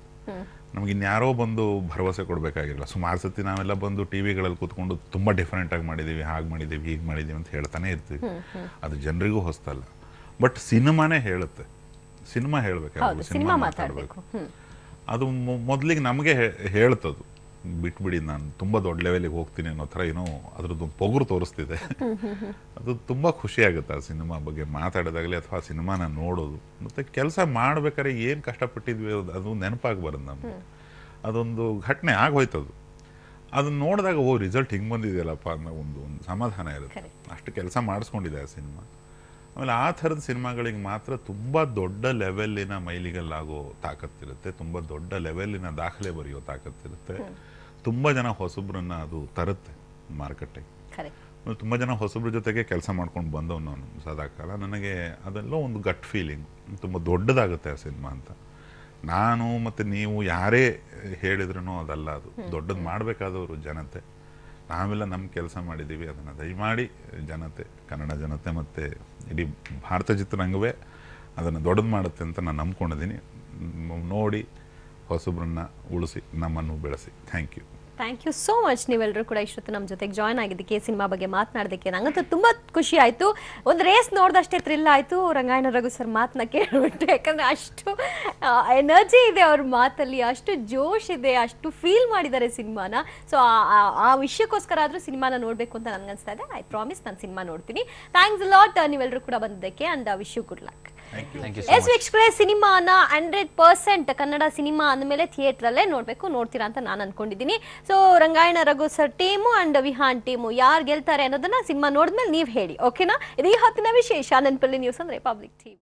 ನಮ್ಗೆ ಇನ್ಯಾರೋ ಬಂದು ಭರವಸೆ ಕೊಡಬೇಕಾಗಿರಲ್ಲ. ಸುಮಾರು ಸತಿ ನಾವೆಲ್ಲ ಬಂದು ಟಿ ವಿಗಳಲ್ಲಿ ಕೂತ್ಕೊಂಡು ತುಂಬ ಡಿಫ್ರೆಂಟಾಗಿ ಮಾಡಿದ್ದೀವಿ, ಹಾಗೆ ಮಾಡಿದ್ದೀವಿ, ಹೀಗೆ ಮಾಡಿದ್ದೀವಿ ಅಂತ ಹೇಳ್ತಾನೆ ಇರ್ತೀವಿ. ಅದು ಜನರಿಗೂ ಹೊಸ್ತಲ್ಲ. ಬಟ್ ಸಿನಿಮಾನೇ ಹೇಳುತ್ತೆ. ಸಿನಿಮಾ ಹೇಳಬೇಕು, ಸಿನಿಮಾ ಮಾತಾಡಬೇಕು. ಅದು ಮೊದಲಿಗೆ ನಮಗೆ ಹೇಳ್ತದು, ಬಿಟ್ಬಿಡಿ ನಾನು ತುಂಬ ದೊಡ್ಡ ಲೆವೆಲಿಗೆ ಹೋಗ್ತೀನಿ ಅನ್ನೋ ಥರ ಏನೋ ಅದ್ರದ್ದು ಪೊಗರು ತೋರಿಸ್ತಿದೆ. ಅದು ತುಂಬ ಖುಷಿಯಾಗುತ್ತೆ ಆ ಸಿನಿಮಾ ಬಗ್ಗೆ ಮಾತಾಡೋದಾಗಲಿ ಅಥವಾ ಆ ಸಿನಿಮಾನ ನೋಡೋದು. ಮತ್ತು ಕೆಲಸ ಮಾಡ್ಬೇಕಾದ್ರೆ ಏನು ಕಷ್ಟಪಟ್ಟಿದ್ವಿ ಅದು ನೆನಪಾಗಬಾರ್ದು ನಮಗೆ. ಅದೊಂದು ಘಟನೆ ಆಗೋಯ್ತದು. ಅದನ್ನ ನೋಡಿದಾಗ ರಿಸಲ್ಟ್ ಹಿಂಗೆ ಬಂದಿದೆಯಲ್ಲಪ್ಪ ಅನ್ನೋ ಒಂದು ಸಮಾಧಾನ ಇರುತ್ತೆ. ಅಷ್ಟು ಕೆಲಸ ಮಾಡಿಸ್ಕೊಂಡಿದೆ ಆ ಸಿನಿಮಾ. ಆಮೇಲೆ ಆ ಥರದ ಸಿನಿಮಾಗಳಿಗೆ ಮಾತ್ರ ತುಂಬ ದೊಡ್ಡ ಲೆವೆಲ್ಲಿನ ಮೈಲಿಗಲ್ಲಾಗೋ ತಾಕತ್ತಿರುತ್ತೆ, ತುಂಬ ದೊಡ್ಡ ಲೆವೆಲ್ಲಿನ ದಾಖಲೆ ಬರೆಯೋ ತಾಕತ್ತಿರುತ್ತೆ. ತುಂಬ ಜನ ಹೊಸಬ್ರನ್ನ ಅದು ತರುತ್ತೆ ಮಾರುಕಟ್ಟೆಗೆ. ತುಂಬ ಜನ ಹೊಸಬ್ರ ಜೊತೆಗೆ ಕೆಲಸ ಮಾಡ್ಕೊಂಡು ಬಂದವ್ ನಾನು ಸದಾಕಾಲ. ನನಗೆ ಅದೆಲ್ಲ ಒಂದು ಗಟ್ ಫೀಲಿಂಗ್, ತುಂಬ ದೊಡ್ಡದಾಗುತ್ತೆ ಆ ಸಿನಿಮಾ ಅಂತ. ನಾನು ಮತ್ತು ನೀವು ಯಾರೇ ಹೇಳಿದ್ರೂ ಅದಲ್ಲ, ಅದು ದೊಡ್ಡದು ಮಾಡಬೇಕಾದವರು ಜನತೆ. ನಾವೆಲ್ಲ ನಮ್ಮ ಕೆಲಸ ಮಾಡಿದ್ದೀವಿ. ಅದನ್ನು ದಯಮಾಡಿ ಜನತೆ, ಕನ್ನಡ ಜನತೆ ಮತ್ತು ಇಡೀ ಭಾರತ ಚಿತ್ರರಂಗವೇ ಅದನ್ನು ದೊಡ್ಡದು ಮಾಡುತ್ತೆ ಅಂತ ನಾನು ನಂಬ್ಕೊಂಡಿದ್ದೀನಿ. ನೋಡಿ ಹೊಸಬ್ರನ್ನ ಉಳಿಸಿ, ನಮ್ಮನ್ನು ಬೆಳೆಸಿ. Thank you. Thank you so much. ನೀವೆಲ್ಲರೂ ಕೂಡ ಇಷ್ಟೊತ್ತು ನಮ್ಮ ಜೊತೆಗೆ ಜಾಯ್ನ್ ಆಗಿದ್ದಕ್ಕೆ, ಸಿನಿಮಾ ಬಗ್ಗೆ ಮಾತನಾಡೋದಕ್ಕೆ ನಂಗಂತೂ ತುಂಬಾ ಖುಷಿ ಆಯ್ತು. ಒಂದು ರೇಸ್ ನೋಡ್ದಷ್ಟೇ ಥ್ರಿಲ್ ಆಯ್ತು ರಂಗಾಯಣ ರಘು ಸರ್ ಮಾತನ್ನ ಕೇಳ್ಬಿಟ್ಟು. ಯಾಕಂದ್ರೆ ಅಷ್ಟು ಎನರ್ಜಿ ಇದೆ ಅವ್ರ ಮಾತಲ್ಲಿ, ಅಷ್ಟು ಜೋಶ್ ಇದೆ, ಅಷ್ಟು ಫೀಲ್ ಮಾಡಿದ್ದಾರೆ ಸಿನಿಮಾನ. ಸೊ ಆ ವಿಷಯಕ್ಕೋಸ್ಕರ ಆದ್ರೂ ಸಿನಿಮಾನ ನೋಡ್ಬೇಕು ಅಂತ ನನ್ಗನ್ಸ್ತಾ ಇದೆ. ಐ ಪ್ರಾಮಿಸ್ ನಾನು ಸಿನಿಮಾ ನೋಡ್ತೀನಿ. ಥ್ಯಾಂಕ್ಸ್ ಲಾಟ್ ನೀವೆಲ್ಲರೂ ಕೂಡ ಬಂದಿದ್ದಕ್ಕೆ and wish you good luck. Yes ವೀಕ್ಷಕರೇ, ಸಿನಿಮಾನ 100% ಕನ್ನಡ ಸಿನಿಮಾ ಅಂದಮೇಲೆ ಥಿಯೇಟರ್ ಅಲ್ಲೇ ನೋಡ್ತೀರಾ ಅಂತ ನಾನು ಅನ್ಕೊಂಡಿದ್ದೀನಿ. So Rangayana Raghu sir team and Vihaan team ಯಾರು ಗೆಲ್ತಾರೆ ಅನ್ನೋದನ್ನ ಸಿನಿಮಾ ನೋಡಿದ್ಮೇಲೆ ನೀವು ಹೇಳಿ, ಓಕೆನಾ? ಇದು ಈ ಹೊತ್ತಿನ ವಿಶೇಷ ನೆನಪಲ್ಲಿ ನ್ಯೂಸ್ ಅಂದ್ರೆ ಪಬ್ಲಿಕ್ ಟಿವಿ.